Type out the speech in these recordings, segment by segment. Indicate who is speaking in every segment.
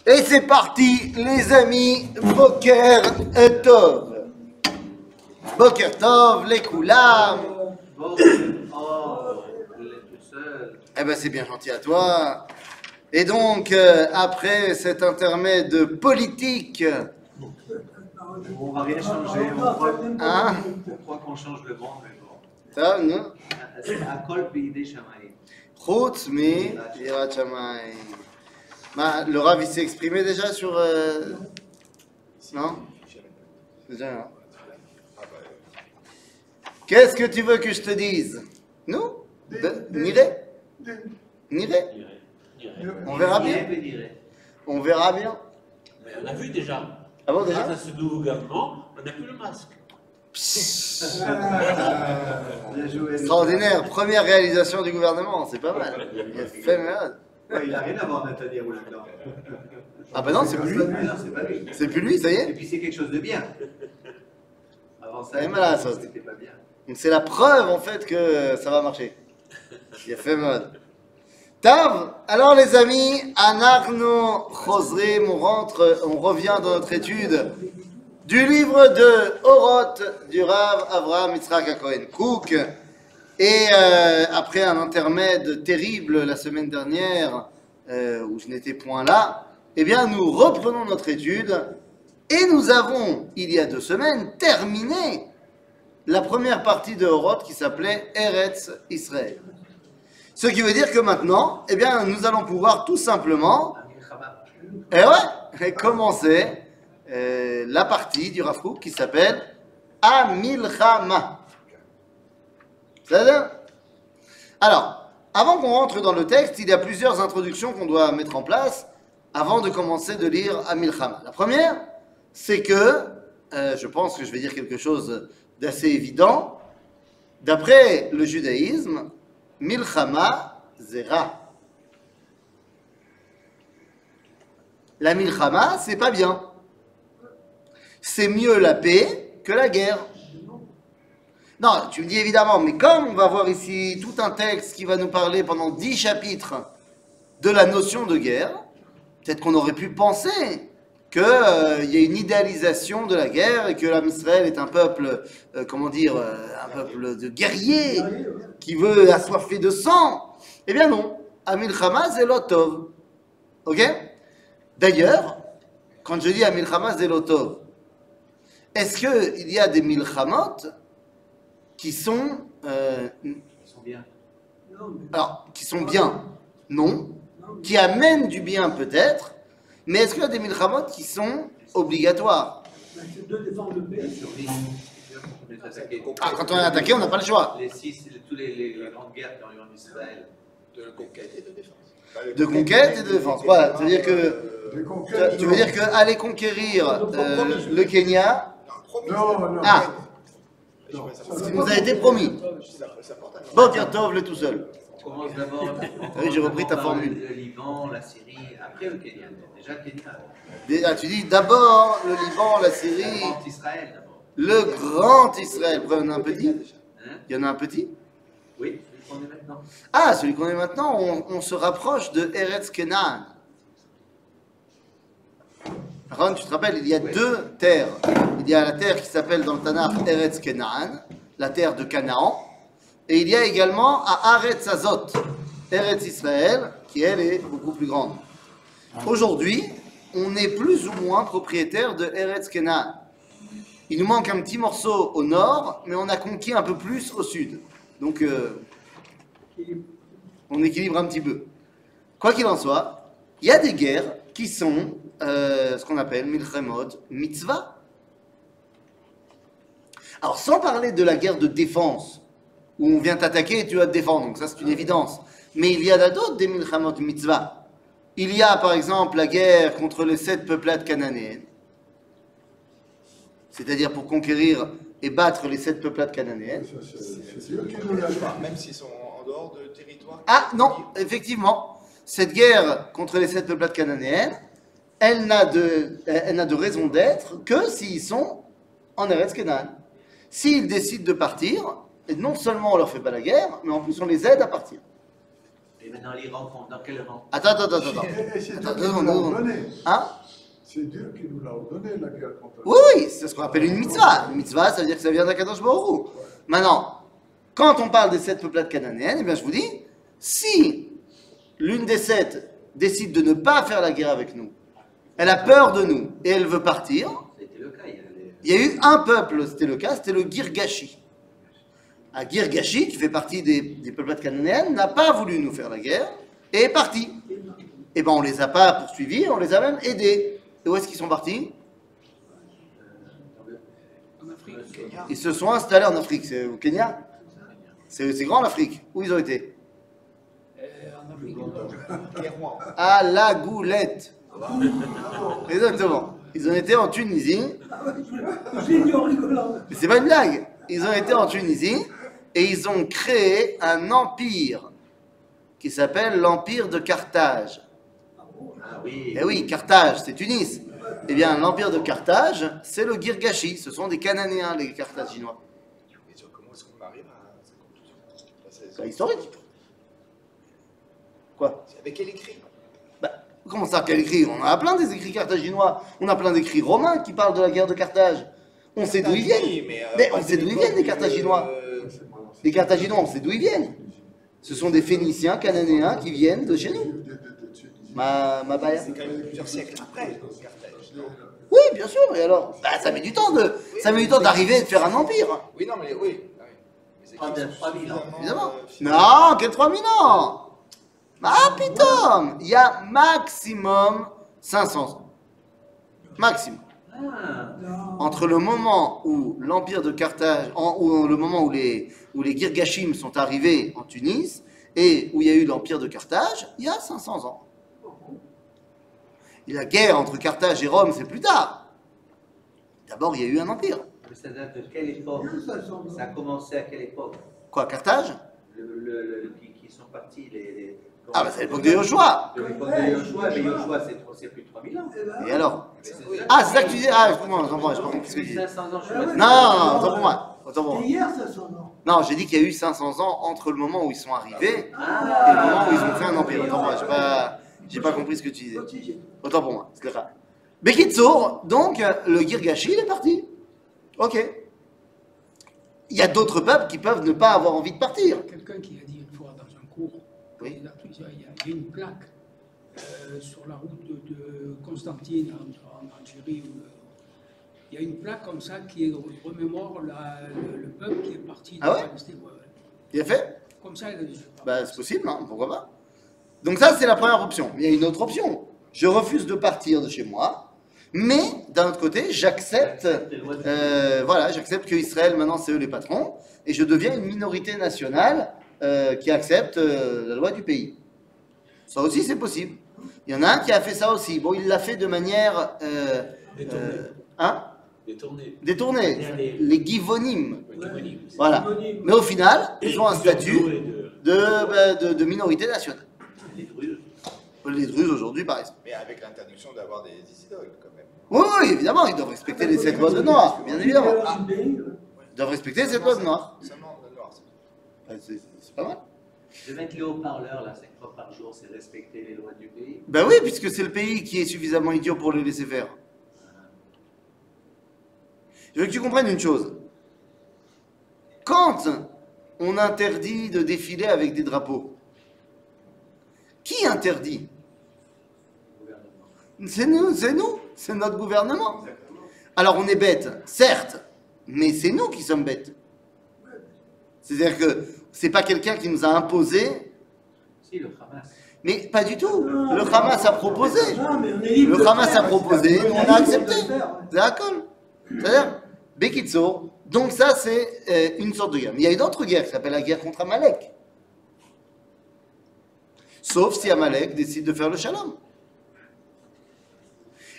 Speaker 1: Et c'est parti, les amis, Boker Tov. Boker Tov, les Koulam. Eh ben c'est bien gentil à toi. Et donc, après cet intermède politique...
Speaker 2: On va rien changer, on croit qu'on change le monde, mais bon.
Speaker 1: Ça, non?
Speaker 2: Akol Beidei Shamayim.
Speaker 1: Chutz mi Yirat Shamayim. Le Rav, il s'est exprimé déjà sur... Non? Déjà, non? Qu'est-ce que tu veux que je te dise? Nous? Niré? Niré? On verra bien. On verra bien.
Speaker 3: Mais on a vu déjà.
Speaker 1: Ah bon, déjà?
Speaker 3: Grâce à ce nouveau gouvernement, on n'a plus le masque.
Speaker 1: Extraordinaire. Première réalisation du gouvernement. C'est pas mal. Il a fait malade.
Speaker 2: Ouais, il n'a rien à voir, Netanyahou, là-dedans.
Speaker 1: Ah bah non, c'est plus lui.
Speaker 2: Non, c'est pas lui.
Speaker 1: C'est plus lui, ça y
Speaker 2: Et
Speaker 1: est.
Speaker 2: puis c'est quelque chose de bien. Avant ça,
Speaker 1: Et voilà, ça.
Speaker 2: c'était pas bien.
Speaker 1: Donc c'est la preuve en fait que ça va marcher. Il a fait mode. Tav, alors les amis, Anarno Chosrim, on revient dans notre étude du livre de Oroth du Rav Avraham Yitzhak HaKohen Kook. Et après un intermède terrible la semaine dernière, où je n'étais point là, eh bien nous reprenons notre étude et nous avons, il y a 2 semaines, terminé la première partie de Oroth qui s'appelait Eretz Israël. Ce qui veut dire que maintenant, eh bien, nous allons pouvoir tout simplement, commencer la partie du Rav Kook qui s'appelle Amilchama. C'est-à-dire? Alors, avant qu'on rentre dans le texte, il y a plusieurs introductions qu'on doit mettre en place avant de commencer de lire Amilchama. La première, c'est que, je pense que je vais dire quelque chose d'assez évident, d'après le judaïsme, Milchama Zera. La Milchama, c'est pas bien. C'est mieux la paix que la guerre. Non, tu me dis évidemment, mais comme on va voir ici tout un texte qui va nous parler pendant 10 chapitres de la notion de guerre, peut-être qu'on aurait pu penser qu'il y a une idéalisation de la guerre et que l'Am Israël est un peuple, un peuple de guerriers qui veut assoiffer de sang. Eh bien non, Amilchama Zelotov. Ok? D'ailleurs, quand je dis Amilchama Zelotov, est-ce qu'il y a des Milchamot qui sont
Speaker 2: bien.
Speaker 1: Alors, qui sont bien, non. Qui amènent du bien, peut-être. Mais est-ce qu'il y a des milchamot qui sont obligatoires?
Speaker 4: C'est de défendre le pays.
Speaker 1: Ah, quand on est attaqué, on n'a pas le choix.
Speaker 2: Tous les grandes guerres qui ont eu en Israël.
Speaker 5: De conquête et de défense.
Speaker 1: De conquête et de défense. Voilà, c'est-à-dire que... Tu veux dire qu'aller conquérir le Kenya...
Speaker 5: Non.
Speaker 1: Ah, ce qui nous a été promis. Boker Tov, le tout seul.
Speaker 2: On commence d'abord.
Speaker 1: Oui, j'ai repris ta formule.
Speaker 2: Le Liban, la Syrie, après le Kenya. Déjà le Kenya.
Speaker 1: Ah, tu dis d'abord le Liban, la Syrie,
Speaker 2: Le grand Israël d'abord.
Speaker 1: le grand Israël. Pourquoi il y en a un petit?
Speaker 2: Hein?
Speaker 1: Il y en a un petit?
Speaker 2: Oui, celui qu'on est maintenant.
Speaker 1: Ah, celui qu'on est maintenant, on se rapproche de Eretz Kenan. Ron, tu te rappelles, il y a 2 terres. Il y a la terre qui s'appelle dans le Tanakh Eretz Kenan, la terre de Canaan, et il y a également à Aretz Azot, Eretz Israël, qui elle est beaucoup plus grande. Aujourd'hui, on est plus ou moins propriétaire de Eretz Kenan. Il nous manque un petit morceau au nord, mais on a conquis un peu plus au sud. Donc, on équilibre un petit peu. Quoi qu'il en soit, il y a des guerres qui sont ce qu'on appelle Milchemot Mitzvah. Alors, sans parler de la guerre de défense, où on vient t'attaquer et tu dois te défendre, donc ça c'est une évidence. Mais il y en a d'autres des Milchamot Mitzvah. Il y a par exemple la guerre contre les 7 peuplades cananéennes, c'est-à-dire pour conquérir et battre les 7 peuplades cananéennes.
Speaker 5: C'est eux qui nous lâchent pas, même s'ils sont en dehors de territoire.
Speaker 1: Ah non, effectivement, cette guerre contre les 7 peuplades cananéennes, elle n'a de raison d'être que s'ils sont en Eretz Kenan. S'ils décident de partir, et non seulement on leur fait pas la guerre, mais en plus on les aide à partir.
Speaker 2: Et maintenant, les rangs font dans quel rang?
Speaker 1: Attends.
Speaker 5: Et c'est Dieu
Speaker 1: Attends,
Speaker 5: qui
Speaker 1: deux
Speaker 5: nous
Speaker 1: secondes,
Speaker 5: l'a
Speaker 1: deux secondes.
Speaker 5: ordonné.
Speaker 1: Hein?
Speaker 5: C'est Dieu qui nous l'a ordonné, la guerre contre
Speaker 1: Oui, c'est ce qu'on appelle une mitzvah. Une mitzvah, ça veut dire que ça vient d'Akadosh Baruch Hu. Maintenant, quand on parle des 7 peuplades cananéennes, eh bien je vous dis, si l'une des 7 décide de ne pas faire la guerre avec nous, elle a peur de nous et elle veut partir,
Speaker 2: C'était le cas.
Speaker 1: il y a eu un peuple, c'était le cas, c'était le Girgashi. Un Girgashi, qui fait partie des peuplades cananéennes, n'a pas voulu nous faire la guerre et est parti. Et bien on les a pas poursuivis, on les a même aidés. Et où est-ce qu'ils sont partis?
Speaker 4: En Afrique.
Speaker 1: Ils se sont installés en Afrique, c'est au Kenya. C'est grand l'Afrique. Où ils ont été?
Speaker 4: En Afrique.
Speaker 1: À la Goulette. Exactement. Ils ont été en Tunisie.
Speaker 4: J'ai dit en rigolant.
Speaker 1: Mais c'est pas une blague. Ils ont été en Tunisie et ils ont créé un empire qui s'appelle l'Empire de Carthage.
Speaker 2: Ah oui.
Speaker 1: Eh oui, Carthage, c'est Tunis. Eh bien, l'Empire de Carthage, c'est le Girgashi. Ce sont des Cananéens, les Carthaginois.
Speaker 5: Et sur comment est-ce qu'on arrive à cette conclusion?
Speaker 1: C'est historique. Quoi?
Speaker 5: C'est avec quel écrit?
Speaker 1: Bah, comment ça, quel écrit? On a plein des écrits carthaginois. On a plein d'écrits romains qui parlent de la guerre de Carthage. On sait d'où ils viennent. Mais on sait d'où ils viennent, les Carthaginois. Les Carthaginois, on sait d'où ils viennent. Ce sont des Phéniciens, Cananéens qui viennent de chez nous. Ma baille.
Speaker 5: C'est quand même plusieurs siècles après, Carthage.
Speaker 1: Oui, bien sûr. Et alors, bah, ça met du temps d'arriver et de faire un empire.
Speaker 5: Oui, non, mais oui.
Speaker 2: Pas de 3000 ans.
Speaker 1: Évidemment. Non, quel 3000 ans. Ah, putain. Il y a maximum 500 ans. Maximum.
Speaker 2: Ah,
Speaker 1: Entre le moment où l'empire de Carthage, ou le moment où les Girgashim sont arrivés en Tunis et où il y a eu l'empire de Carthage, il y a 500 ans. Et la guerre entre Carthage et Rome, c'est plus tard. D'abord, il y a eu un empire.
Speaker 2: mais ça date de quelle époque? Ça a commencé à quelle époque?
Speaker 1: Quoi, Carthage?
Speaker 2: Qui sont partis
Speaker 1: Ah, bah c'est l'époque de Joshua.
Speaker 2: De l'époque de Yoshua, mais Yoshua, c'est plus de 3000 ans.
Speaker 1: Et alors?
Speaker 2: Mais c'est-
Speaker 1: Ah, c'est ça que tu dis? Ah, excuse-moi, je comprends pas ce que tu dis.
Speaker 2: 500 ans, je sais
Speaker 1: Non,
Speaker 2: pas.
Speaker 1: non, autant pour moi. Autant pour moi.
Speaker 4: C'était hier, ça, son nom.
Speaker 1: Non, j'ai dit qu'il y a eu 500 ans entre le moment où ils sont arrivés et le
Speaker 2: Ah,
Speaker 1: moment où ils ont fait un empire. Autant pour moi, j'ai pas compris ce que tu disais. Autant pour moi, c'est ça. Bekitsour, donc le Girgashi, il est parti. Ok. Il y a d'autres peuples qui peuvent ne pas avoir envie de partir.
Speaker 4: Quelqu'un qui a dit une fois dans un cours,
Speaker 1: Oui.
Speaker 4: il y a une plaque sur la route de Constantine en Algérie. Il y a une plaque comme ça qui remémore le peuple qui est parti
Speaker 1: Ah ouais
Speaker 4: Palestine. Ouais, ouais.
Speaker 1: Il a fait?
Speaker 4: Comme ça, il a dit.
Speaker 1: Bah, c'est possible, hein, pourquoi pas. Donc ça, c'est la première option. Il y a une autre option. Je refuse de partir de chez moi, mais d'un autre côté, j'accepte j'accepte que Israël, maintenant, c'est eux les patrons, et je deviens une minorité nationale qui accepte la loi du pays. Ça aussi, c'est possible. Il y en a un qui a fait ça aussi. Bon, il l'a fait de manière...
Speaker 3: Détourné.
Speaker 1: Hein
Speaker 3: Détourné.
Speaker 1: Détourné.
Speaker 3: Les-
Speaker 1: Les Givonim.
Speaker 3: Ouais.
Speaker 1: Voilà. Mais au final, ils ont un statut
Speaker 3: de...
Speaker 1: de minorité nationale.
Speaker 2: les Druzes.
Speaker 1: Les Druzes aujourd'hui, par exemple.
Speaker 5: Mais avec l'interdiction d'avoir des idoles, quand même.
Speaker 1: Oui, oui, évidemment, ils doivent respecter les 7 lois de Noir, bien évidemment.
Speaker 4: Ah.
Speaker 1: Ils doivent respecter les 7 lois de Noir.
Speaker 5: Seulement le noir.
Speaker 1: C'est pas mal.
Speaker 2: De mettre les haut-parleurs, là, 5 fois par jour, c'est respecter les lois du pays.
Speaker 1: Ben oui, puisque c'est le pays qui est suffisamment idiot pour le laisser faire. Je veux que tu comprennes une chose. Quand on interdit de défiler avec des drapeaux, qui interdit? C'est nous, c'est notre gouvernement. Alors on est bête, certes, mais c'est nous qui sommes bêtes. C'est-à-dire que c'est pas quelqu'un qui nous a imposé,
Speaker 2: Si, le Hamas.
Speaker 1: mais pas du tout. Le Hamas a proposé.
Speaker 4: Non, mais on est libre
Speaker 1: Le
Speaker 4: de
Speaker 1: Hamas
Speaker 4: faire.
Speaker 1: a proposé, nous on a accepté.
Speaker 4: On est libre de le faire.
Speaker 1: D'accord. C'est-à-dire, Bekitso, donc ça c'est une sorte de guerre. Mais il y a une autre guerre qui s'appelle la guerre contre Amalek. Sauf si Amalek décide de faire le shalom.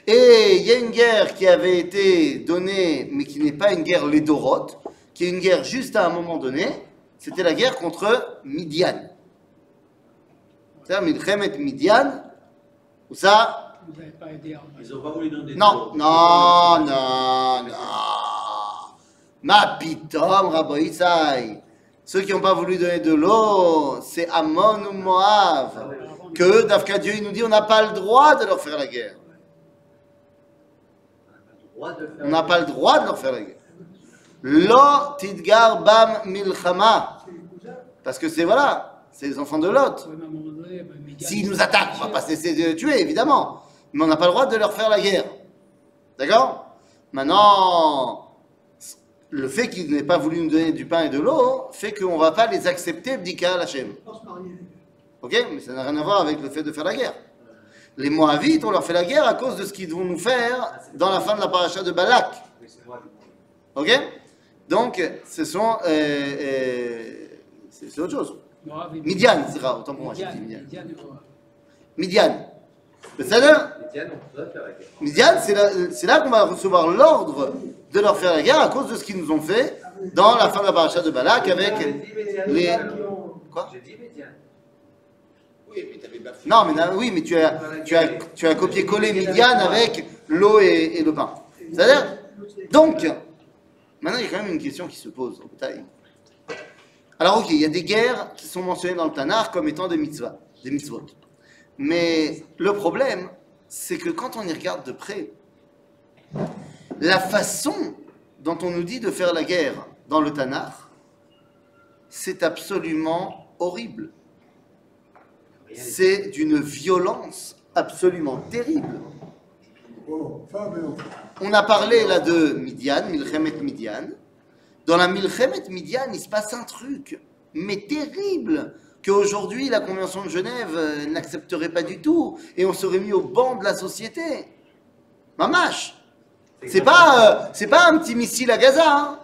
Speaker 1: Et il y a une guerre qui avait été donnée, mais qui n'est pas une guerre lédorote, qui est une guerre juste à un moment donné, c'était la guerre contre Midian. C'est-à-dire Milchemet Midian, où ça,
Speaker 4: Vous n'avez pas aidé à
Speaker 3: Ils ont pas voulu donner de
Speaker 1: non,
Speaker 3: nom.
Speaker 1: non. Ma pitom, Rabbi Isai. Ceux qui n'ont pas voulu donner de l'eau, c'est Ammon ou Moab. Que Dafka Dieu, il nous dit, on n'a pas le droit de leur faire la guerre. On n'a pas le droit de leur faire la guerre. Lo tidgar bam milchama. Parce que c'est, voilà, c'est les enfants de Lot. S'ils nous attaquent, on ne va pas cesser de les tuer, évidemment. Mais on n'a pas le droit de leur faire la guerre. D'accord? Maintenant, le fait qu'ils n'aient pas voulu nous donner du pain et de l'eau fait qu'on ne va pas les accepter, bdika Hachem. Ok? Mais ça n'a rien à voir avec le fait de faire la guerre. Les Moavites, on leur fait la guerre à cause de ce qu'ils vont nous faire dans la fin de la paracha de Balak. Ok? Donc, ce sont. C'est autre chose. Midian, c'est rare, autant pour moi, j'ai dit Midian. Midian. Midian, c'est là qu'on va recevoir l'ordre de leur faire la guerre à cause de ce qu'ils nous ont fait dans la fin de la paracha de Balak avec les. Quoi?
Speaker 2: J'ai dit Midian.
Speaker 5: Oui, mais t'avais pas fait.
Speaker 1: Non, mais oui, mais tu as copié-collé Midian avec l'eau et le pain. C'est-à-dire. Donc, maintenant, il y a quand même une question qui se pose au détail. Alors, ok, il y a des guerres qui sont mentionnées dans le Tanakh comme étant des mitzvot. Mais le problème, c'est que quand on y regarde de près, la façon dont on nous dit de faire la guerre dans le Tanakh, c'est absolument horrible. C'est d'une violence absolument terrible. On a parlé là de Midian, Milchemet Midian. Dans la Milchemet Midian, il se passe un truc, mais terrible, qu'aujourd'hui la Convention de Genève n'accepterait pas du tout, et on serait mis au banc de la société. Mamache, c'est pas un petit missile à Gaza. Hein.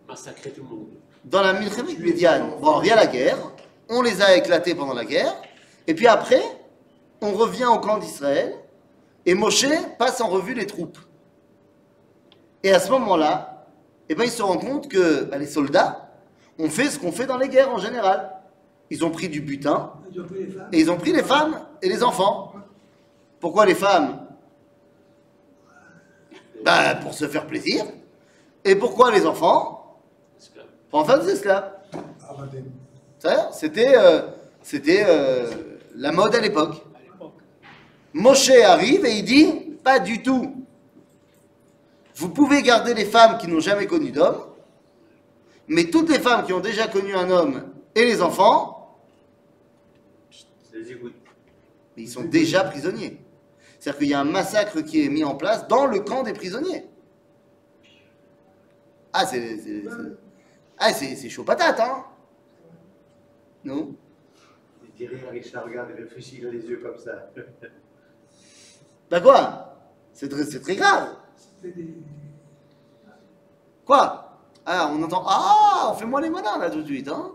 Speaker 3: Massacrer tout le monde.
Speaker 1: Dans la Milchemet Midian, bon, il y a la guerre, on les a éclatés pendant la guerre, et puis après, on revient au camp d'Israël, et Moshe passe en revue les troupes. Et à ce moment-là, eh ben, ils se rendent compte que les soldats ont fait ce qu'on fait dans les guerres en général. Ils ont pris du butin, et ils ont pris les femmes et les enfants. Pourquoi les femmes? Ben, pour se faire plaisir. Et pourquoi les enfants? Pour en faire des esclaves. C'était la mode à l'époque. Moshe arrive et il dit, pas du tout. Vous pouvez garder les femmes qui n'ont jamais connu d'homme, mais toutes les femmes qui ont déjà connu un homme et les enfants, mais ils sont déjà prisonniers. C'est-à-dire qu'il y a un massacre qui est mis en place dans le camp des prisonniers. Ah, c'est chaud patate, hein? Non?
Speaker 2: Je dirais à Richard, regarde, il réfléchit, il a les yeux comme ça.
Speaker 1: Bah quoi? C'est très grave. Quoi? Ah, on entend. Ah, on fait moins les malins là tout de suite, hein?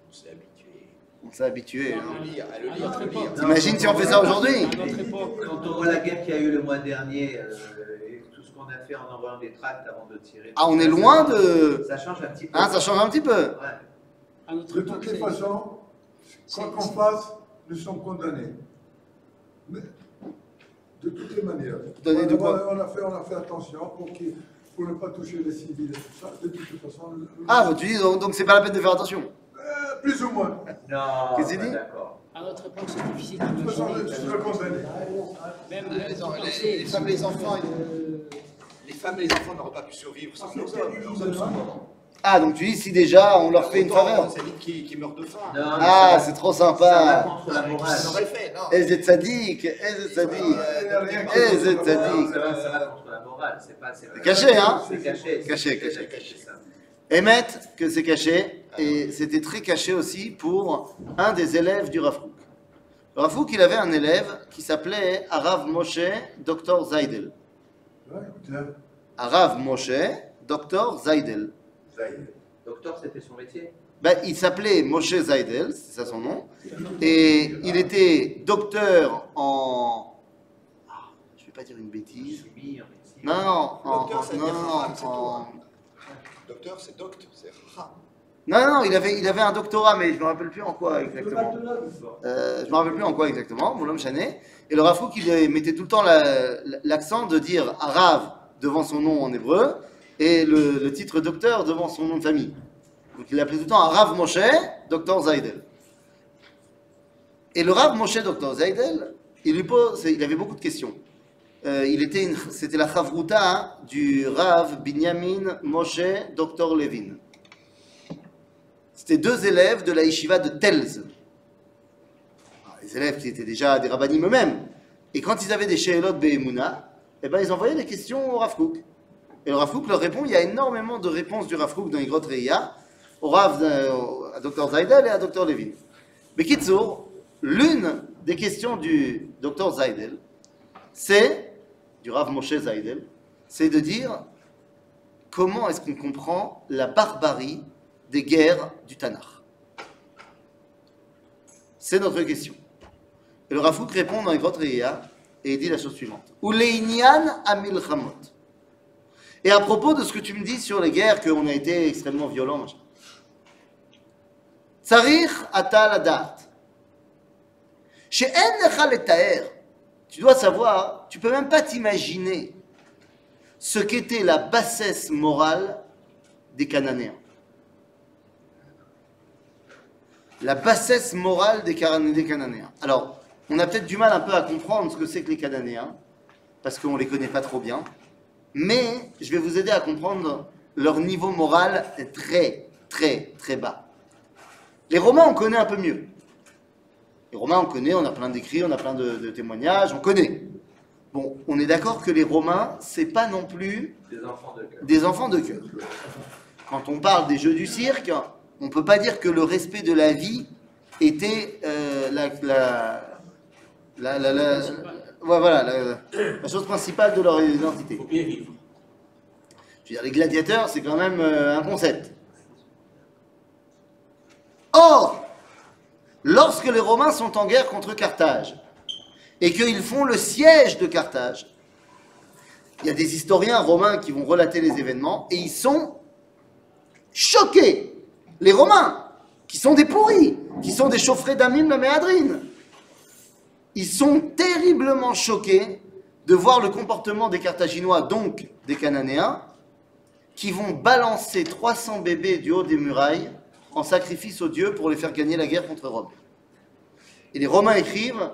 Speaker 5: On s'est habitué.
Speaker 1: On s'est habitué.
Speaker 5: À
Speaker 1: Hein.
Speaker 5: le lire, à le lire, à le lire.
Speaker 1: T'imagines si on fait ça aujourd'hui?
Speaker 2: Quand on voit la guerre qu'il y a eu le mois dernier, et tout ce qu'on a fait en envoyant des tracts avant de tirer.
Speaker 1: Ah, on est loin de.
Speaker 2: Ça change un petit peu.
Speaker 1: Hein, ça change un petit peu.
Speaker 2: Ouais.
Speaker 6: De toutes les façons, quoi qu'on fasse, nous sommes condamnés. Mais, de toutes les manières.
Speaker 1: Condamnés de quoi?
Speaker 6: On a fait attention pour ne pas toucher les civils et tout ça. De toute façon.
Speaker 1: Ah, bah, tu dis donc c'est pas la peine de faire attention.
Speaker 6: Plus ou moins.
Speaker 2: Non,
Speaker 1: Qu'est-ce qu'il dit?
Speaker 2: d'accord.
Speaker 4: À notre époque, c'est difficile
Speaker 6: De toute façon,
Speaker 4: d'imaginer.
Speaker 6: je suis condamné.
Speaker 4: Même
Speaker 5: Les femmes et les enfants, les femmes et les enfants n'auraient pas pu survivre sans nos hommes. Leurs hommes sont morts.
Speaker 1: Ah, donc tu dis si déjà on leur fait une faveur.
Speaker 5: C'est vite qui meurent de faim.
Speaker 2: Non, mais
Speaker 1: Ah,
Speaker 2: ça-
Speaker 1: c'est trop
Speaker 2: ça va
Speaker 1: sympa.
Speaker 2: contre la morale.
Speaker 5: Ils l'auraient fait, non.
Speaker 1: Eze tzadik, Eze tzadik. Eze
Speaker 2: Non,
Speaker 1: tzadik.
Speaker 2: ça va contre la morale. C'est pas.
Speaker 1: C'est caché, hein?
Speaker 2: C'est caché.
Speaker 1: Caché.
Speaker 2: Ça.
Speaker 1: Émettre que c'est caché, et c'était très caché aussi pour un des élèves du Rav Kook. Le Rav Kook, il avait un élève qui s'appelait Arav Moshe Dr Zaydel. Arav Moshe Dr Zaydel.
Speaker 2: Docteur, c'était son métier.
Speaker 1: Ben, il s'appelait Moshe Zaydel, c'est ça son nom, et il était docteur en... Ah, je ne vais pas dire une bêtise.
Speaker 2: Chimie, en médecine.
Speaker 1: Non,
Speaker 5: Docteur, ça veut
Speaker 1: non,
Speaker 5: dire
Speaker 1: non,
Speaker 5: femme, c'est
Speaker 1: en...
Speaker 5: Docteur, c'est docte, c'est rat.
Speaker 1: Non, il avait un doctorat, mais je me rappelle plus en quoi exactement. Je me rappelle plus en quoi exactement, mon homme Chanet. Et le Rav Kook, il mettait tout le temps l'accent de dire Arav devant son nom en hébreu et le titre docteur devant son nom de famille. Donc il l'appelait tout le temps Rav Moshe, Dr Zaydel. Et le Rav Moshe, Dr Zaydel, il avait beaucoup de questions. C'était la chavruta du Rav Binyamin Moshe, Dr Levin. C'était deux élèves de la yeshiva de Telz. Les élèves qui étaient déjà des rabbanim eux-mêmes. Et quand ils avaient des she'elot be'emuna, eh ben, ils envoyaient des questions au Rav Kook. Et le Rav Kook leur répond. Il y a énormément de réponses du Rav Kook dans Igrot Reia, au Rav, à Dr Zaydel et à Dr Levin. Mais Kitsour, l'une des questions du Dr Zaydel, c'est, du Rav Moshe Zaydel, c'est de dire comment est-ce qu'on comprend la barbarie des guerres du Tanakh. C'est notre question. Et le Rav Kook répond dans Igrot Reia et il dit la chose suivante. Uleinian amilchamot. Et à propos de ce que tu me dis sur les guerres, qu'on a été extrêmement violents, machin. Tsarich ata ladat. She'en lecha letaer. Tu dois savoir, tu peux même pas t'imaginer ce qu'était la bassesse morale des Cananéens. La bassesse morale des Cananéens. Alors, on a peut-être du mal un peu à comprendre ce que c'est que les Cananéens, parce qu'on ne les connaît pas trop bien, mais je vais vous aider à comprendre leur niveau moral est très, très, très bas. Les Romains, on connaît un peu mieux. Les Romains, on connaît, on a plein d'écrits, on a plein de témoignages, on connaît. Bon, on est d'accord que les Romains, c'est pas non plus des enfants de cœur. Quand on parle des jeux du cirque, on ne peut pas dire que le respect de la vie était la chose principale de leur identité.
Speaker 3: Il faut bien vivre.
Speaker 1: Je veux dire, les gladiateurs, c'est quand même un concept. Or, lorsque les Romains sont en guerre contre Carthage et qu'ils font le siège de Carthage, il y a des historiens romains qui vont relater les événements et ils sont choqués. Les Romains, qui sont des pourris, qui sont des chauffrés d'Amim la Méadrine, ils sont terriblement choqués de voir le comportement des Carthaginois, donc des Cananéens, qui vont balancer 300 bébés du haut des murailles en sacrifice aux dieux pour les faire gagner la guerre contre Rome. Et les Romains écrivent,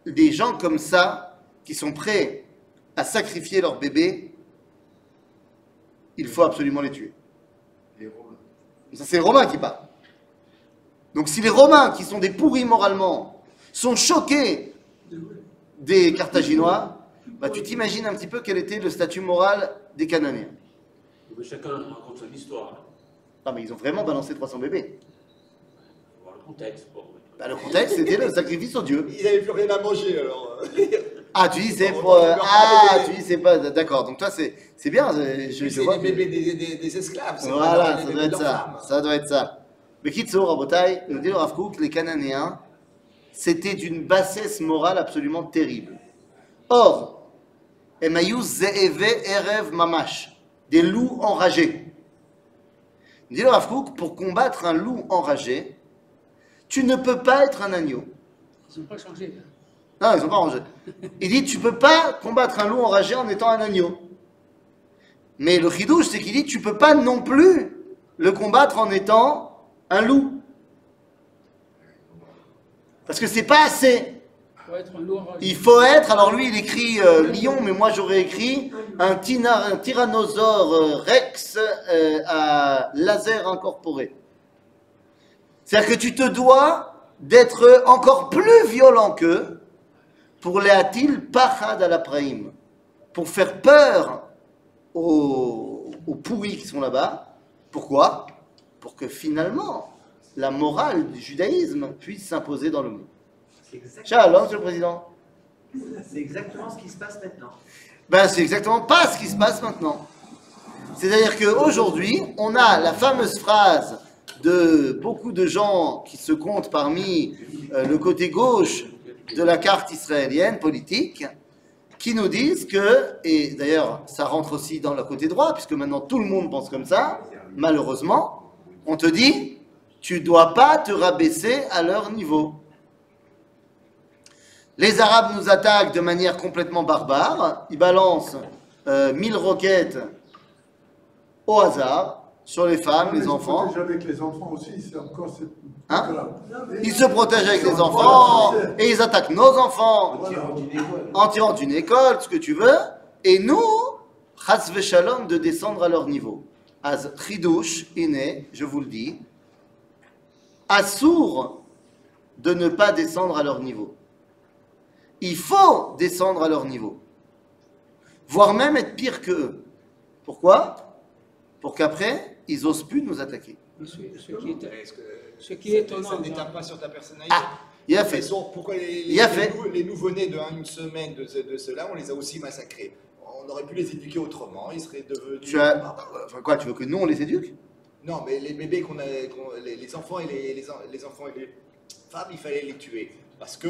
Speaker 1: des gens comme ça, qui sont prêts à sacrifier leurs bébés, il faut absolument les tuer. Ça, c'est les Romains qui parlent. Donc si les Romains, qui sont des pourris moralement, sont choqués des Carthaginois, bah, tu t'imagines un petit peu quel était le statut moral des Cananéens.
Speaker 3: Mais chacun raconte son histoire.
Speaker 1: Non, mais ils ont vraiment balancé 300 bébés.
Speaker 3: Il faut voir le contexte. Bon.
Speaker 1: Bah, le contexte, c'était le sacrifice aux dieux.
Speaker 5: Ils n'avaient plus rien à manger alors.
Speaker 1: Ah, tu dis c'est pour... tu dis c'est pas... D'accord, donc toi c'est bien.
Speaker 5: C'est
Speaker 1: vois
Speaker 5: les bébés des esclaves.
Speaker 1: Voilà, ça doit être ça. Ça doit être ça. Mais Kitsour, Rabotai, nous dit le Rav Kook, les Cananéens, c'était d'une bassesse morale absolument terrible. Or, Emayus Ze'eve Erev Mamash, des loups enragés. Il dit le Rav Kook, pour combattre un loup enragé, tu ne peux pas être un agneau.
Speaker 4: Ils n'ont pas changé.
Speaker 1: Non, ils n'ont pas rangé. Il dit, tu ne peux pas combattre un loup enragé en étant un agneau. Mais le chidouche, c'est qu'il dit, tu ne peux pas non plus le combattre en étant un loup. Parce que c'est pas assez. Il faut être, alors lui il écrit lion, mais moi j'aurais écrit un tyrannosaure rex à laser incorporé. C'est-à-dire que tu te dois d'être encore plus violent qu'eux pour les atil pachad al apraim, pour faire peur aux pourris qui sont là-bas. Pourquoi? Pour que finalement la morale du judaïsme puisse s'imposer dans le monde. Shalom, monsieur le président.
Speaker 2: C'est exactement ce qui se passe maintenant.
Speaker 1: Ben, c'est exactement pas ce qui se passe maintenant. C'est-à-dire qu'aujourd'hui, on a la fameuse phrase de beaucoup de gens qui se comptent parmi le côté gauche de la carte israélienne politique, qui nous disent que, et d'ailleurs ça rentre aussi dans le côté droit, puisque maintenant tout le monde pense comme ça, malheureusement, on te dit, tu ne dois pas te rabaisser à leur niveau. Les Arabes nous attaquent de manière complètement barbare, ils balancent 1000 roquettes au hasard, sur les femmes, les
Speaker 6: Ils se
Speaker 1: enfants.
Speaker 6: protègent avec les enfants aussi, c'est encore cette...
Speaker 1: Hein?
Speaker 6: Voilà.
Speaker 1: Ils se protègent avec les enfants et ils attaquent nos enfants en tirant d'une école, ce que tu veux. Et nous, chas v'shalom, de descendre à leur niveau. Az chidouche, iné, je vous le dis, assour de ne pas descendre à leur niveau. Il faut descendre à leur niveau. Voire même être pire que eux. Pourquoi? Pour qu'après, ils n'osent plus nous attaquer.
Speaker 4: Ce qui est étonnant,
Speaker 5: Ça n'éteint pas sur ta personnalité.
Speaker 1: Ah, il a fait.
Speaker 5: Pourquoi les nouveau-nés de une semaine de cela, on les a aussi massacrés? On aurait pu les éduquer autrement, ils seraient devenus...
Speaker 1: Enfin quoi, tu veux que nous on les éduque?
Speaker 5: Non, mais les bébés les enfants et les enfants et les femmes, il fallait les tuer. Parce que...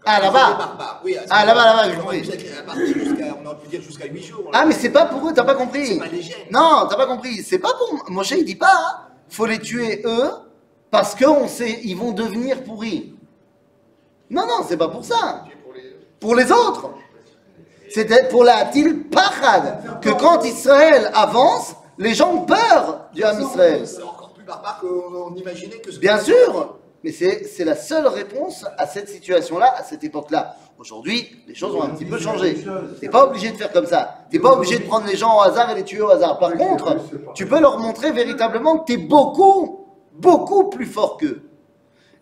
Speaker 1: Ah, là-bas.
Speaker 5: Barbares. Oui,
Speaker 1: Là-bas, j'ai
Speaker 5: on aurait
Speaker 1: compris.
Speaker 5: pu dire jusqu'à 8 jours.
Speaker 1: Ah, mais c'est pas pour eux, t'as pas compris.
Speaker 5: C'est pas les gènes.
Speaker 1: Non, t'as pas compris. C'est pas pour... Moshe, il dit pas, hein, faut les tuer eux, parce qu'on sait, ils vont devenir pourris. Non, c'est pas pour ça. Pour les autres. C'était pour la til pachad, que quand Israël avance, les gens ont peur du Ham Israël.
Speaker 5: C'est encore plus barbare qu'on imaginait que ce
Speaker 1: Bien sûr, mais c'est la seule réponse à cette situation-là, à cette époque-là. Aujourd'hui, les choses ont un petit peu changé. T'es pas obligé de faire comme ça. T'es pas obligé de prendre les gens au hasard et les tuer au hasard. Par contre, tu peux leur montrer véritablement que t'es beaucoup, beaucoup plus fort qu'eux.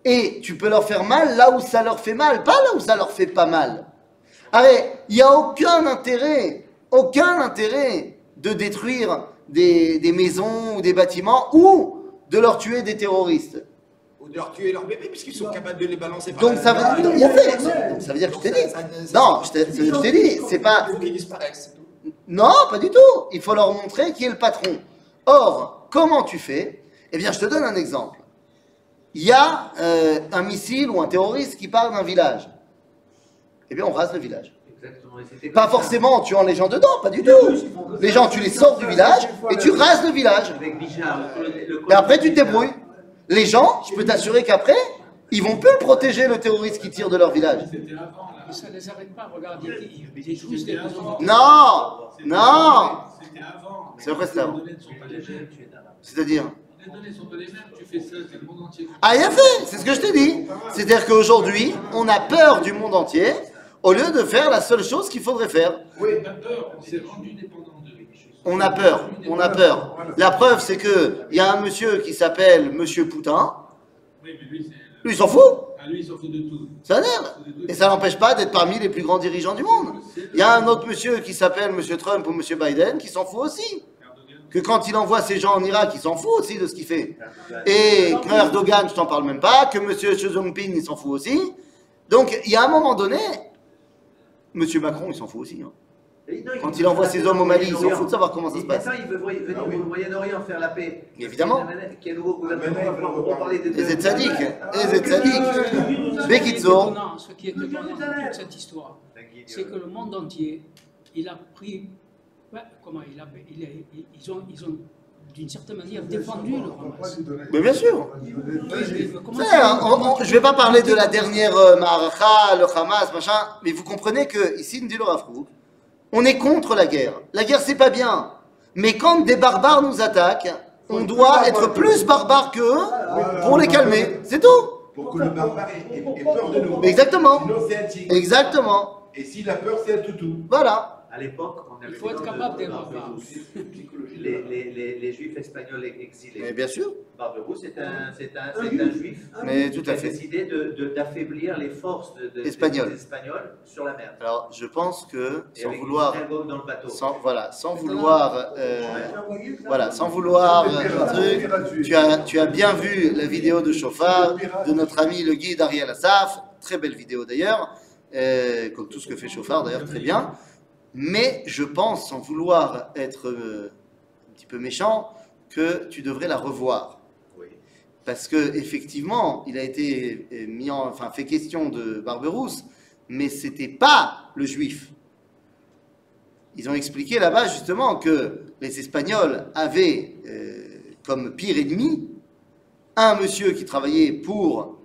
Speaker 1: Et tu peux leur faire mal là où ça leur fait mal, pas là où ça leur fait pas mal. Allez, il n'y a aucun intérêt de détruire des maisons ou des bâtiments ou de leur tuer des terroristes.
Speaker 5: Ou de leur tuer leurs bébés, puisqu'ils sont capables de les balancer par
Speaker 1: Donc ça veut dire, donc ça veut dire que je t'ai dit. Non, je t'ai dit, c'est pas...
Speaker 5: Il faut qu'ils disparaissent, c'est tout.
Speaker 1: Non, pas du tout. Il faut leur montrer qui est le patron. Or, comment tu fais? Eh bien, je te donne un exemple. Il y a un missile ou un terroriste qui part d'un village. Eh bien, on rase le village.
Speaker 2: Exactement. Et c'était
Speaker 1: Pas
Speaker 2: comme ça.
Speaker 1: forcément en tuant les gens dedans, pas du tout. Les gens, tu les sors du village et tu rases le village.
Speaker 2: Avec Bichard,
Speaker 1: Et après, tu te débrouilles. Les gens, je peux t'assurer qu'après, ils vont plus protéger le terroriste qui tire de leur village.
Speaker 4: mais ça ne les arrête pas, regarde, ils détruisent des maisons.
Speaker 1: Non,
Speaker 7: C'était avant.
Speaker 1: C'est vrai, c'est avant.
Speaker 7: Les données ne sont pas les mêmes.
Speaker 1: C'est-à-dire.
Speaker 7: Les données ne sont pas les mêmes. Tu fais ça, c'est le monde entier.
Speaker 1: Ah, il a fait, c'est ce que je t'ai dit. C'est-à-dire qu'aujourd'hui, on a peur du monde entier au lieu de faire la seule chose qu'il faudrait faire.
Speaker 7: Oui. On a peur. On s'est rendu dépendant d'eux.
Speaker 1: On a peur. La preuve, c'est qu'il y a un monsieur qui s'appelle Monsieur Poutin.
Speaker 7: Oui, mais lui,
Speaker 1: Lui, il s'en fout.
Speaker 7: lui, il s'en fout de tout.
Speaker 1: Ça nerve. Et ça n'empêche pas d'être parmi les plus grands dirigeants du monde. Il y a un autre monsieur qui s'appelle Monsieur Trump ou Monsieur Biden qui s'en fout aussi. Que quand il envoie ses gens en Irak, il s'en fout aussi de ce qu'il fait. Et que Erdogan, je t'en parle même pas. Que Monsieur Xi Jinping, il s'en fout aussi. Donc, il y a un moment donné, Monsieur Macron, il s'en fout aussi. Hein. Quand il envoie ses hommes au Mali, il s'en fout de savoir comment ça se passe.
Speaker 2: Maintenant, il veut venir au Moyen-Orient faire la paix.
Speaker 1: Évidemment.
Speaker 2: Quel nouveau gouvernement on parlait des
Speaker 1: Les tzaddik. Bekitzo.
Speaker 4: Ce qui est étonnant dans toute cette histoire, c'est que le monde entier, il a pris, ils ont d'une certaine manière défendu le Hamas.
Speaker 1: Mais bien sûr.
Speaker 4: Comment
Speaker 1: Je ne vais pas parler de la dernière Ma'araka, le Hamas, machin, mais vous comprenez que ici, nous dit le Rav Kook, on est contre la guerre. La guerre, c'est pas bien. Mais quand des barbares nous attaquent, on doit être plus barbares qu'eux pour les calmer. C'est tout.
Speaker 8: Pour que le barbare ait peur de nous.
Speaker 1: Exactement.
Speaker 8: Sinon, c'est un tigre.
Speaker 1: Exactement.
Speaker 8: Et s'il a peur, c'est un toutou.
Speaker 1: Voilà.
Speaker 2: À l'époque, on avait
Speaker 4: Il faut être capable d'être barbares.
Speaker 2: les juifs espagnols exilés.
Speaker 1: Mais bien sûr.
Speaker 2: Barberousse, c'est un juif
Speaker 1: Mais tout
Speaker 2: qui
Speaker 1: à
Speaker 2: a
Speaker 1: fait.
Speaker 2: décidé d'affaiblir les forces des
Speaker 1: Espagnols.
Speaker 2: Espagnols sur la mer.
Speaker 1: Alors, je pense que,
Speaker 2: Et
Speaker 1: sans
Speaker 2: avec
Speaker 1: vouloir...
Speaker 2: une synagogue dans le bateau.
Speaker 1: Sans vouloir, truc, tu as bien vu la vidéo de Chauffard de notre ami le guide Ariel Assaf, très belle vidéo d'ailleurs, comme tout ce que fait Chauffard d'ailleurs, très bien. Mais je pense, sans vouloir être un petit peu méchant, que tu devrais la revoir. Parce que effectivement, il a été fait question de Barberousse, mais c'était pas le juif. Ils ont expliqué là-bas justement que les Espagnols avaient comme pire ennemi un monsieur qui travaillait pour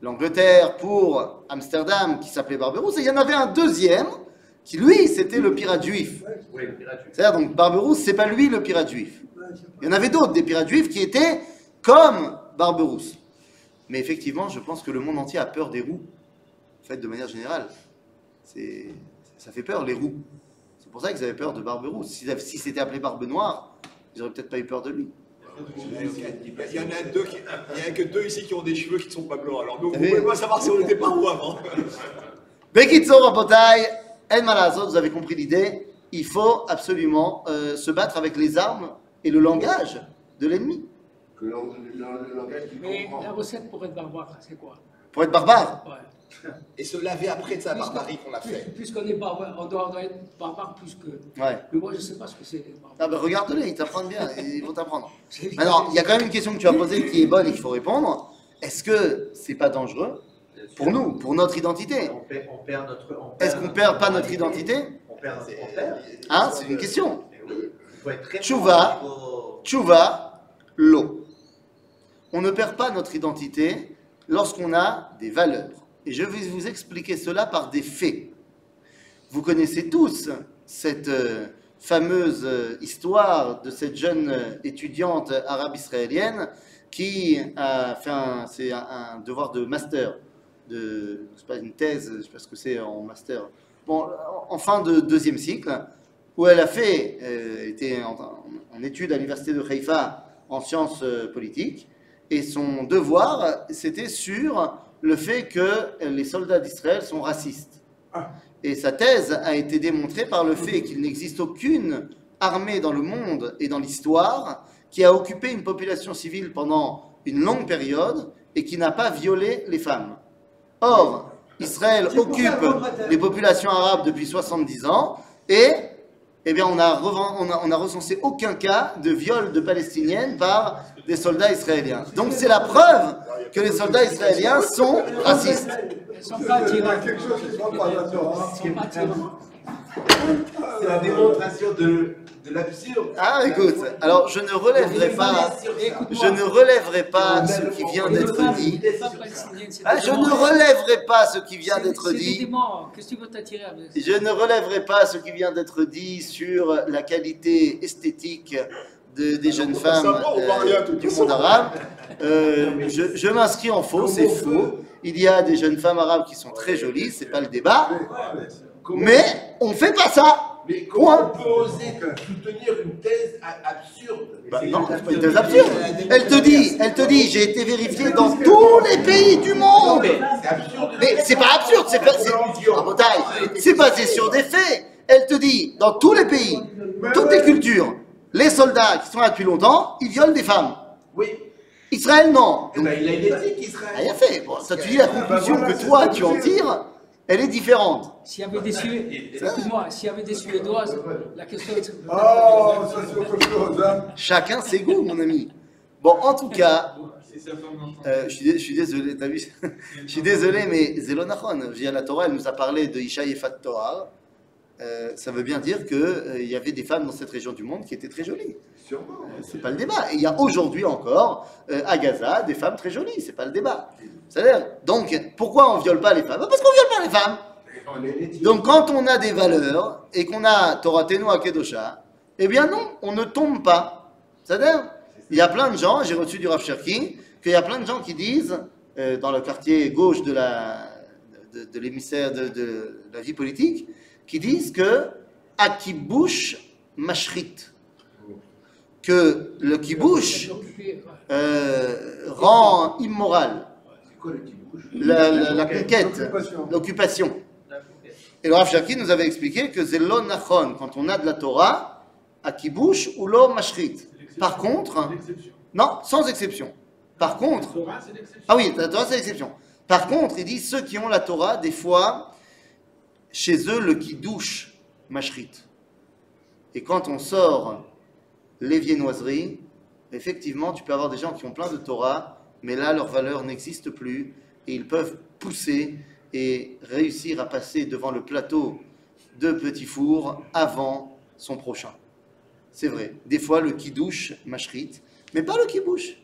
Speaker 1: l'Angleterre, pour Amsterdam, qui s'appelait Barberousse, et il y en avait un deuxième qui lui, c'était le pirate juif.
Speaker 2: Oui, le pirate juif.
Speaker 1: C'est-à-dire, donc, Barberousse, c'est pas lui le pirate juif. Il y en avait d'autres, des pirates juifs qui étaient comme Barberousse. Mais effectivement, je pense que le monde entier a peur des roux. En fait, de manière générale, ça fait peur, les roux. C'est pour ça qu'ils avaient peur de Barberousse. Si c'était appelé Barbe Noire, ils n'auraient peut-être pas eu peur de lui.
Speaker 5: Il y en a deux, il n'y a que deux ici qui ont des cheveux qui ne sont pas blancs. Alors nous, vous pouvez pas savoir si on n'était pas roux avant.
Speaker 1: Bekitso Rabotai, El Malazot, vous avez compris l'idée. Il faut absolument se battre avec les armes et le langage de l'ennemi.
Speaker 6: Que le langage qu'il
Speaker 4: Mais
Speaker 6: comprend.
Speaker 4: la recette pour être barbare, c'est quoi?
Speaker 1: Pour être barbare.
Speaker 4: Ouais.
Speaker 5: Et se laver après de sa barbarie qu'on a fait.
Speaker 4: Puisqu'on est barbare, on doit être barbare plus que.
Speaker 1: Ouais.
Speaker 4: Mais moi, je ne sais pas ce que c'est les barbares.
Speaker 1: Ah ben regarde-les, ils t'apprennent bien, ils vont t'apprendre. Maintenant, il y a quand même une question que tu as posée qui est bonne et qu'il faut répondre. Est-ce que c'est pas dangereux pour nous, pour notre identité?
Speaker 2: On perd notre.
Speaker 1: Est-ce qu'on perd pas notre identité?
Speaker 2: On perd.
Speaker 1: Hein, c'est une question.
Speaker 2: Il faut être très
Speaker 1: Tchouva,
Speaker 2: fort.
Speaker 1: tchouva, l'eau. On ne perd pas notre identité lorsqu'on a des valeurs. Et je vais vous expliquer cela par des faits. Vous connaissez tous cette fameuse histoire de cette jeune étudiante arabe-israélienne qui a fait un devoir de master, c'est pas une thèse, je sais pas ce que c'est en master, bon, en fin de deuxième cycle, où elle a fait, était en études à l'université de Haïfa en sciences politiques, et son devoir, c'était sur le fait que les soldats d'Israël sont racistes. Et sa thèse a été démontrée par le fait qu'il n'existe aucune armée dans le monde et dans l'histoire qui a occupé une population civile pendant une longue période et qui n'a pas violé les femmes. Or, Israël occupe les populations arabes depuis 70 ans et eh bien, on a recensé aucun cas de viol de Palestiniennes par des soldats israéliens. Donc c'est la preuve que les soldats israéliens sont racistes.
Speaker 4: Ils ne sont pas
Speaker 6: Il y a
Speaker 4: attirants.
Speaker 6: quelque chose qui ne va pas là-dedans.
Speaker 4: Ils ne sont pas attirants.
Speaker 8: C'est la démonstration de l'absurde.
Speaker 1: Ah, écoute, alors je ne relèverai pas ce qui vient d'être dit.
Speaker 4: Les femmes palestiniennes, c'est
Speaker 1: Ah,
Speaker 4: des
Speaker 1: je ne
Speaker 4: démons.
Speaker 1: relèverai pas ce qui vient
Speaker 4: C'est-
Speaker 1: d'être
Speaker 4: c'est des
Speaker 1: dit.
Speaker 4: démons. Qu'est-ce que tu veux t'attirer avec ça?
Speaker 1: Je ne relèverai pas ce qui vient d'être dit sur la qualité esthétique des jeunes femmes du monde arabe. Je m'inscris en faux, c'est faux. Il y a des jeunes femmes arabes qui sont très jolies, c'est pas le débat. Mais on fait pas ça.
Speaker 8: Mais comment on peut oser soutenir une thèse absurde?
Speaker 1: Bah non, c'est pas une thèse absurde. Elle te dit, j'ai été vérifié dans tous les pays du monde.
Speaker 8: C'est absurde.
Speaker 1: Mais c'est pas absurde, c'est basé sur des faits. Elle te dit, dans tous les pays, toutes les cultures, les soldats qui sont là depuis longtemps, ils violent des femmes.
Speaker 8: Oui.
Speaker 1: Israël, non.
Speaker 8: Eh ben, il a une éthique, Israël.
Speaker 1: Rien fait. Bon, ça tu dis la conclusion que toi tu en tires, elle est différente.
Speaker 4: S'il y avait des Écoute-moi, s'il y avait des Suédoises, la question est.
Speaker 6: Oh, ça c'est autre chose, hein.
Speaker 1: Chacun ses goûts, mon ami. Bon, en tout cas,
Speaker 7: C'est sa femme d'enfant.
Speaker 1: je suis désolé, t'as vu? Je suis désolé, mais Zelonachon, via la Torah, elle nous a parlé de Isha Yefat Torah. Ça veut bien dire qu'il y avait des femmes dans cette région du monde qui étaient très jolies.
Speaker 6: Sûrement.
Speaker 1: C'est pas le débat. Et il y a aujourd'hui encore, à Gaza, des femmes très jolies. C'est pas le débat. C'est-à-dire, donc, pourquoi on viole pas les femmes? Parce qu'on viole pas les femmes.
Speaker 8: On est éthique.
Speaker 1: Donc, quand on a des valeurs et qu'on a Torah Tenu Akedosha, eh bien non, on ne tombe pas. C'est-à-dire, il y a plein de gens, j'ai reçu du Rav Cherki, qu'il y a plein de gens qui disent, dans le quartier gauche de l'émissaire de la vie politique, qui disent que Akibush Mashrit, que le kibush rend immoral
Speaker 8: C'est quoi le petit bouge?
Speaker 1: la conquête,
Speaker 6: L'occupation.
Speaker 1: l'occupation. Et le Rav Cherki nous avait expliqué que c'est lo nachon, quand on a de la Torah, Akibush ou lo Mashrit. Par contre,
Speaker 7: L'exception.
Speaker 1: non, sans exception. Par contre,
Speaker 7: Torah, c'est l'exception.
Speaker 1: ah oui, la Torah c'est l'exception. Par contre, il dit ceux qui ont la Torah, des fois, chez eux, le kiddush mashrit. Et quand on sort les viennoiseries, effectivement, tu peux avoir des gens qui ont plein de Torah, mais là, leur valeur n'existe plus, et ils peuvent pousser et réussir à passer devant le plateau de petit four avant son prochain. C'est vrai. Des fois, le kiddush mashrit, mais pas le kibush.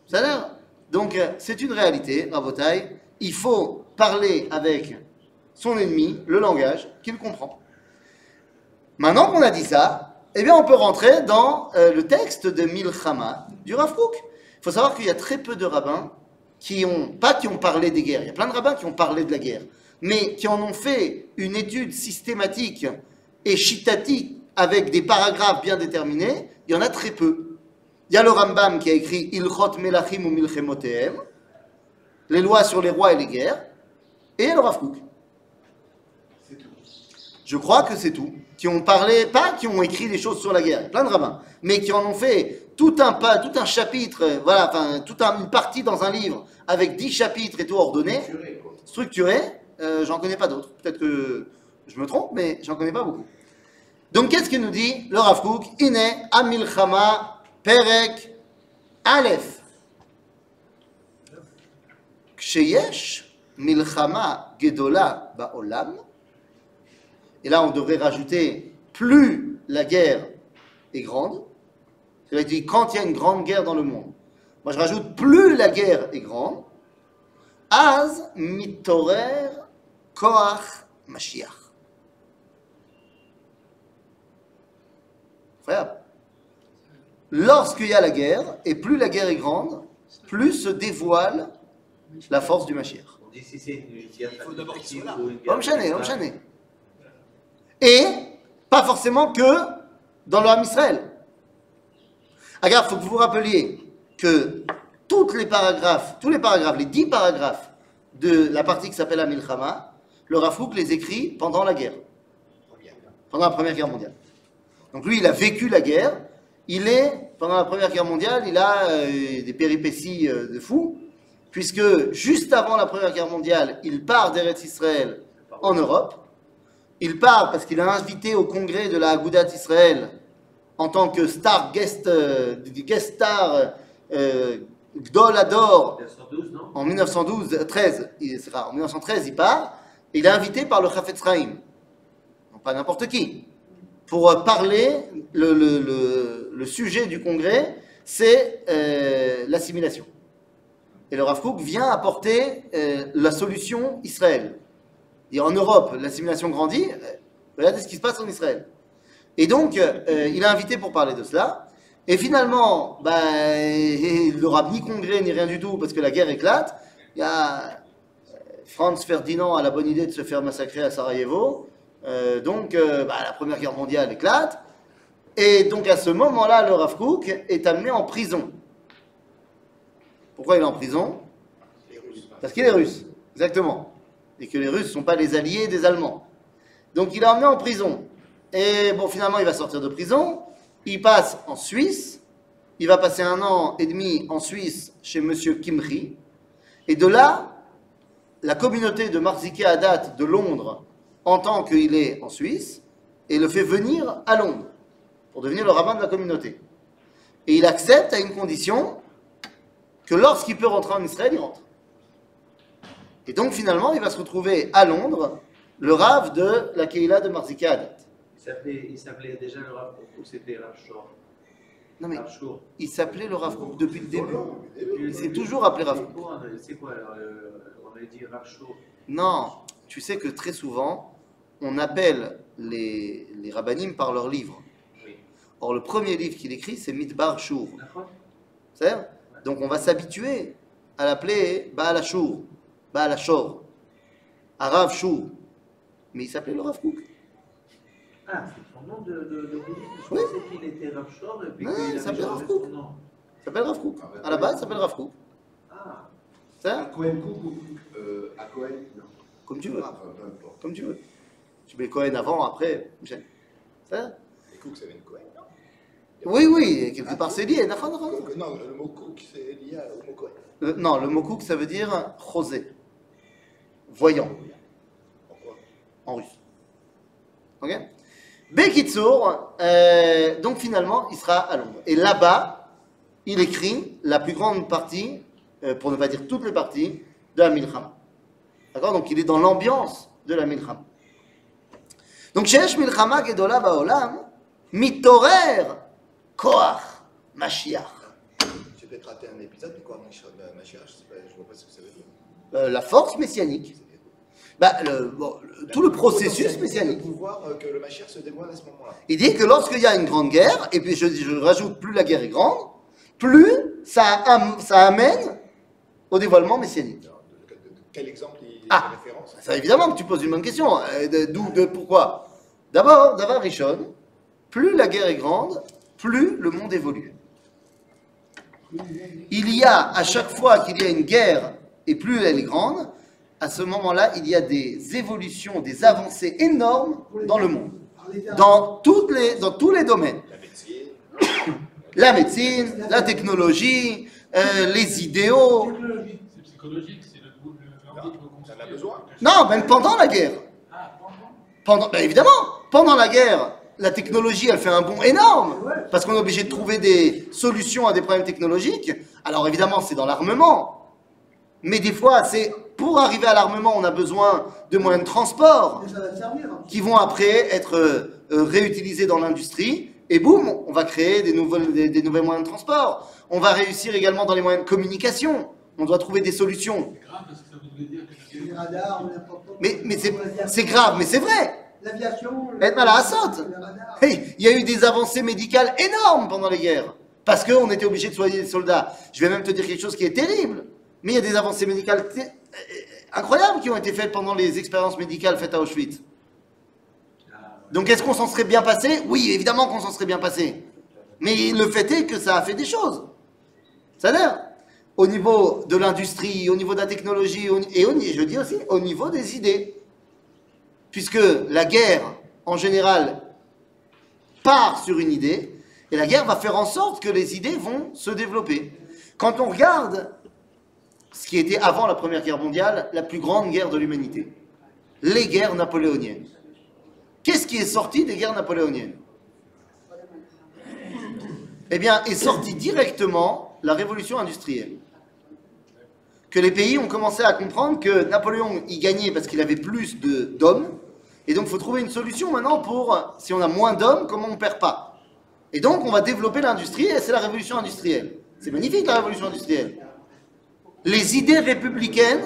Speaker 1: Ça a l'air. Donc, c'est une réalité, Rabotai. Il faut parler avec son ennemi, le langage, qu'il comprend. Maintenant qu'on a dit ça, eh bien on peut rentrer dans le texte de Milchama du Rav Kook. Il faut savoir qu'il y a très peu de rabbins qui ont parlé des guerres. Il y a plein de rabbins qui ont parlé de la guerre, mais qui en ont fait une étude systématique et chitatique avec des paragraphes bien déterminés. Il y en a très peu. Il y a le Rambam qui a écrit Ilchot Melachim ou Milchemotehem, les lois sur les rois et les guerres, et le Rav Kook. Je crois que c'est tout. Qui ont parlé, pas qui ont écrit des choses sur la guerre, plein de rabbins, mais qui en ont fait tout un chapitre, voilà, enfin, une partie dans un livre avec 10 chapitres et tout ordonné, structuré. J'en connais pas d'autres. Peut-être que je me trompe, mais j'en connais pas beaucoup. Donc, qu'est-ce qu'il nous dit le Rav Kook? Ine Amilchama Perek Aleph. Ksheyesh Milchama Gedola Ba'olam. Et là, on devrait rajouter plus la guerre est grande. C'est-à-dire quand il y a une grande guerre dans le monde. Moi, je rajoute plus la guerre est grande. Az mitorer koach Mashiach. Incroyable. Lorsqu'il y a la guerre, et plus la guerre est grande, plus se dévoile la force du Mashiach.
Speaker 2: On dit si c'est une initiative.
Speaker 5: Il faut d'abord qu'il soit là.
Speaker 1: Homme chané. Et pas forcément que dans le Ham Israël. Regarde, il faut que vous vous rappeliez que tous les paragraphes, les 10 paragraphes de la partie qui s'appelle la Milchama, le Rav Kook les écrit pendant la guerre, pendant la Première Guerre mondiale. Donc lui, il a vécu la guerre, pendant la Première Guerre mondiale, il a des péripéties de fou, puisque juste avant la Première Guerre mondiale, il part d'Eretz Israël en Europe. Il part parce qu'il a invité au congrès de la Agudat Israël en tant que guest star Gdol Ador en 1913, il part, et il est invité par le Chafetz Chaim, donc pas n'importe qui, pour parler, le sujet du congrès, c'est l'assimilation. Et le Rav Kook vient apporter la solution Israël. Et en Europe, l'assimilation grandit, regardez ce qui se passe en Israël. Et donc, il est invité pour parler de cela. Et finalement, il n'aura ni congrès ni rien du tout parce que la guerre éclate. Il y a Franz Ferdinand a la bonne idée de se faire massacrer à Sarajevo. Donc, la Première Guerre mondiale éclate. Et donc, à ce moment-là, le Rav Kook est amené en prison. Pourquoi il est en prison? Parce qu'il est russe, exactement. Et que les Russes ne sont pas les alliés des Allemands. Donc il est emmené en prison. Et bon, finalement, il va sortir de prison. Il passe en Suisse. Il va passer 1 an et demi en Suisse chez Monsieur Kimri. Et de là, la communauté de Marziki Hadat de Londres entend qu'il est en Suisse et le fait venir à Londres pour devenir le rabbin de la communauté. Et il accepte à une condition que lorsqu'il peut rentrer en Israël, il rentre. Et donc finalement, il va se retrouver à Londres, le Rav de la Keila de Marziki Hadat.
Speaker 2: Il s'appelait déjà le Rav Kook ou c'était Rav Shor?
Speaker 1: Non mais,
Speaker 2: Rav Shor.
Speaker 1: il s'appelait le Rav Kook depuis le début. Il s'est toujours appelé Rav Kook.
Speaker 2: C'est quoi alors on a dit Rav Shor.
Speaker 1: Non, tu sais que très souvent, on appelle les rabbinim par leur livre.
Speaker 2: Oui.
Speaker 1: Or, le premier livre qu'il écrit, c'est Midbar Shur.
Speaker 2: D'accord.
Speaker 1: C'est? Donc, on va s'habituer à l'appeler Baal HaShur, Baal HaShor, Rav Shur. Mais il s'appelait le Rav Kook.
Speaker 2: Ah, c'est son nom de bouddhiste. Je
Speaker 1: Oui.
Speaker 2: pensais qu'il était Rav Shor et puis
Speaker 1: Non,
Speaker 2: qu'il
Speaker 1: il
Speaker 2: avait
Speaker 1: s'appelle Rav
Speaker 2: changé
Speaker 1: Kook.
Speaker 2: son nom.
Speaker 1: Il s'appelle Rav Kook. À la base, il s'appelle Rav Kook.
Speaker 2: Ah,
Speaker 1: C'est?
Speaker 8: À Cohen Cook ou à Cohen? Non.
Speaker 1: Comme tu veux.
Speaker 8: Ah, peu importe.
Speaker 1: Comme tu veux. Tu mets Cohen avant, après, c'est?
Speaker 5: Les Cook, ça vient de Cohen, non?
Speaker 1: Oui, oui, quelque part c'est lié.
Speaker 5: Non, le mot Cook, c'est lié au mot Cohen.
Speaker 1: Non, le mot Kook, ça veut dire José, voyant,
Speaker 5: Pourquoi?
Speaker 1: en russe. Ok? Bekitsour, donc finalement, il sera à Londres. Et là-bas, il écrit la plus grande partie, pour ne pas dire toutes les parties, de la Milchama. D'accord? Donc il est dans l'ambiance de la Milchama. Donc, Sheesh Milchama Gedola Ba'olam, Mitorer Koach Mashiach.
Speaker 5: J'ai peut-être raté un épisode, mais quoi, Mashiach, je vois pas ce que ça veut dire.
Speaker 1: La force messianique. Tout le processus messianique.
Speaker 5: De pouvoir que le Mashiach se dévoile à ce moment-là.
Speaker 1: Il dit que lorsqu'il y a une grande guerre, et puis je rajoute, plus la guerre est grande, plus ça amène au dévoilement messianique.
Speaker 5: Quel exemple il
Speaker 1: Ah,
Speaker 5: référence?
Speaker 1: ça évidemment que tu poses une bonne question. Pourquoi? D'abord, Rishon, plus la guerre est grande, plus le monde évolue. Il y a, à chaque fois qu'il y a une guerre, et plus elle est grande, à ce moment-là, il y a des évolutions, des avancées énormes dans le monde. Dans tous les domaines. La médecine, la technologie, les idéaux.
Speaker 7: C'est psychologique, c'est l'envie de reconstruire.
Speaker 5: Ça en a besoin.
Speaker 1: Non, même pendant la guerre. Évidemment, pendant la guerre, la technologie, elle fait un bond énorme, parce qu'on est obligé de trouver des solutions à des problèmes technologiques. Alors évidemment, c'est dans l'armement, mais des fois, pour arriver à l'armement, on a besoin de moyens de transport qui vont après être réutilisés dans l'industrie, et boum, on va créer des nouveaux moyens de transport. On va réussir également dans les moyens de communication. On doit trouver des solutions.
Speaker 7: C'est grave parce que ça voudrait dire que
Speaker 9: Les radars,
Speaker 1: Mais c'est grave, mais c'est vrai.
Speaker 9: L'aviation.
Speaker 1: Et mal à Assad. Hey, il y a eu des avancées médicales énormes pendant les guerres. Parce qu'on était obligé de soigner les soldats. Je vais même te dire quelque chose qui est terrible. Mais il y a des avancées médicales incroyables qui ont été faites pendant les expériences médicales faites à Auschwitz. Donc est-ce qu'on s'en serait bien passé? Oui, évidemment qu'on s'en serait bien passé. Mais le fait est que ça a fait des choses. C'est-à-dire, au niveau de l'industrie, au niveau de la technologie, et je dis aussi au niveau des idées. Puisque la guerre, en général, part sur une idée, et la guerre va faire en sorte que les idées vont se développer. Quand on regarde ce qui était avant la Première Guerre mondiale, la plus grande guerre de l'humanité, les guerres napoléoniennes. Qu'est-ce qui est sorti des guerres napoléoniennes? Eh bien, est sorti directement la révolution industrielle. Que les pays ont commencé à comprendre que Napoléon, il gagnait parce qu'il avait plus d'hommes, et donc il faut trouver une solution maintenant pour, si on a moins d'hommes, comment on ne perd pas. Et donc on va développer l'industrie, et c'est la révolution industrielle. C'est magnifique la révolution industrielle. Les idées républicaines,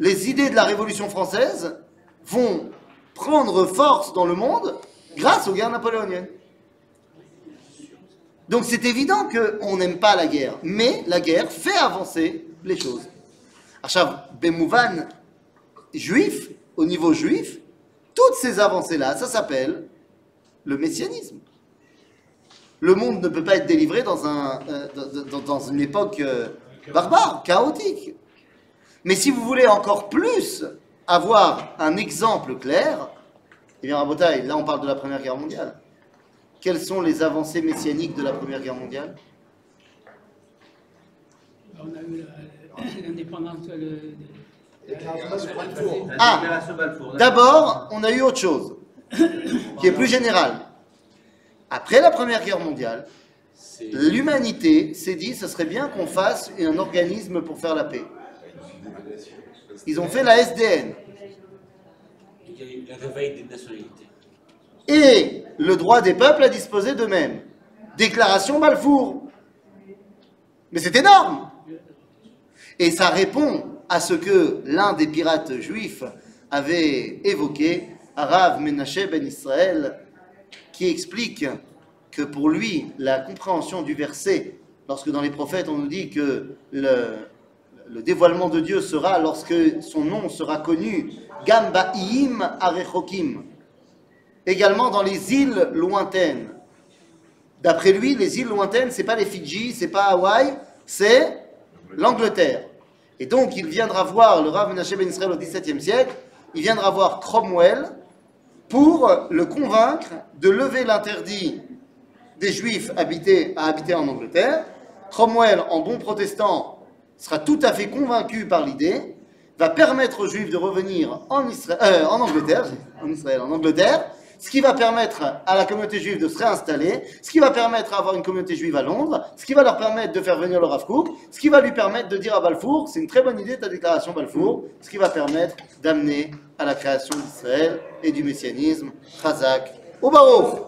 Speaker 1: les idées de la révolution française, vont prendre force dans le monde grâce aux guerres napoléoniennes. Donc c'est évident qu'on n'aime pas la guerre, mais la guerre fait avancer les choses. Achav, Bemouvan, juif, au niveau juif, toutes ces avancées-là, ça s'appelle le messianisme. Le monde ne peut pas être délivré dans une époque barbare, chaotique. Mais si vous voulez encore plus avoir un exemple clair, eh bien, Rabotai, là on parle de la Première Guerre mondiale. Quelles sont les avancées messianiques de la Première Guerre mondiale?
Speaker 4: On a eu l'indépendance.
Speaker 1: D'abord, on a eu autre chose, qui est plus général. Après la Première Guerre mondiale, l'humanité s'est dit, ce serait bien qu'on fasse un organisme pour faire la paix. Ils ont fait la SDN.
Speaker 3: Il y a eu le réveil des nationalités.
Speaker 1: Et le droit des peuples à disposer d'eux-mêmes. Déclaration Balfour. Mais c'est énorme. Et ça répond à ce que l'un des pirates juifs avait évoqué, Rav Menashe ben Israël, qui explique que pour lui, la compréhension du verset, lorsque dans les prophètes on nous dit que le dévoilement de Dieu sera lorsque son nom sera connu, Gamba'im Arechokim, également dans les îles lointaines. D'après lui, les îles lointaines, c'est pas les Fidji, c'est pas Hawaï, c'est l'Angleterre. Et donc, il viendra voir le Rav Menashe ben Israël au XVIIe siècle, il viendra voir Cromwell pour le convaincre de lever l'interdit des Juifs à habiter en Angleterre. Cromwell, en bon protestant, sera tout à fait convaincu par l'idée, va permettre aux Juifs de revenir en Angleterre, ce qui va permettre à la communauté juive de se réinstaller, ce qui va permettre à avoir une communauté juive à Londres, ce qui va leur permettre de faire venir le Rav Kook, ce qui va lui permettre de dire à Balfour, c'est une très bonne idée ta déclaration Balfour, ce qui va permettre d'amener à la création d'Israël et du messianisme. Chazak ou Baruch.